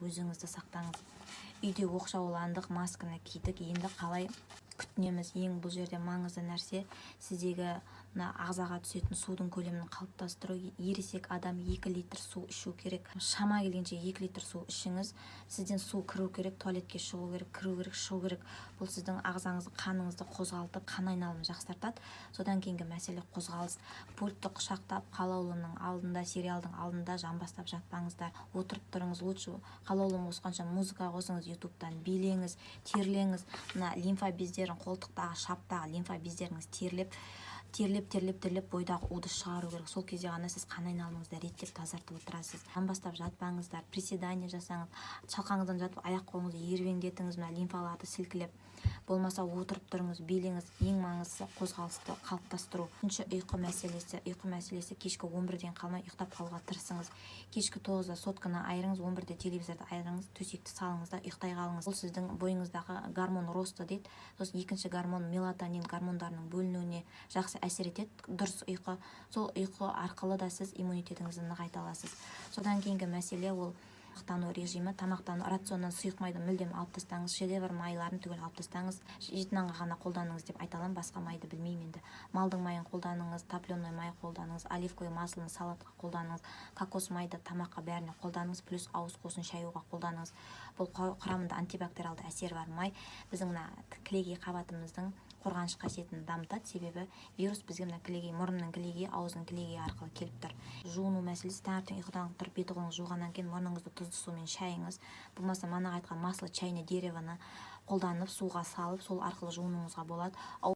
өзіңізді сақтаңыз. Үйде оқшауландық, масканы кидік, енді қалай күтінеміз? Ең бұл жерде маңызды нәрсе сіздегі ағзаға түсетін судың көлемін қалыптастыру. Ересек адам 2 литр су ішу керек. Шама келгенше 2 литр су ішіңіз. Сізден су кіру керек, туалетке шығу керек, кіру керек, шығу керек. Бұл сіздің ағзаңызды, қаныңызды қозғалтып, қан айналымын жақсартады. Содан кейінгі мәселе қозғалыс. Пультті құшақтап, қалаулының алдында, сериалдың алдында жамбастап жатпаңыздар. Отырып тұрыңыз. Лучше қалаулым қосқанша музыка қосыңыз, ютубтан билеңіз, терлеңіз. Мына лимфа бездерін, қолтықтағы, шаптағы лимфа бездеріңіз терлеп бойдағы уды шығару керек. Сол кезде ғана сіз қан айналымыңызды реттеп тазартып отырасыз. Жамбастап жатпаңыздар, приседание жасаңыз. Шалқаңыздан жатып аяқ қолыңызды ербеңдетіңіз, мына лимфаларды сілкілеп. Болмаса отырып тұрыңыз, билеңіз. Ең маңыздысы қозғалысты қалыптастыру. Үшінші ұйқы мәселесі. Ұйқы мәселесі кешкі 11-ден қалмай ұйықтап қалуға тырысыңыз. Кешкі 9-да сотканы айырыңыз, 11-де телевизорды айырыңыз, төсекті салыңыз да ұйықтай қалыңыз. Бұл сіздің бойыңыздағы гормон росты дейді. Сосын екінші гормон мелатонин гормондарының бөлінуіне жақсы әсер етеді. Дұрыс ұйқы. Сол ұйқы арқылы да сіз иммунитетіңізді нығайта аласыз. Содан кейінгі мәселе ол тамақтану режимі. Тамақтану рационнан сұйық майды мүлдем алып тастаңыз. Шедевр майларын түгел алып тастаңыз. Жеті нанға ғана қолданыңыз деп айта аламын, басқа майды білмеймін енді. Малдың майын қолданыңыз, топленый май қолданыңыз, оливковый маслоны салатқа қолданыңыз, кокос майды тамаққа бәріне қолданыңыз, плюс ауыз қосын шаюға қолданыңыз. Бұл құрамында антибактериалды әсері бар май біздің кілегей қабатымыздың қорғаныш қасиетін дамытады. Себебі вирус бізге кілегей, мұрынның кілегей, аузының кілегей арқылы келіп тұр. Жуыну мәселесі. Таңертең ұйқыдан тұрып беті қолыңызды жуғаннан кейін мұрныңызды тұзды сумен шайыңыз. Болмаса манағы айтқан масло чайное деревоны қолданып суға салып, сол арқылы жуынуыңызға болады.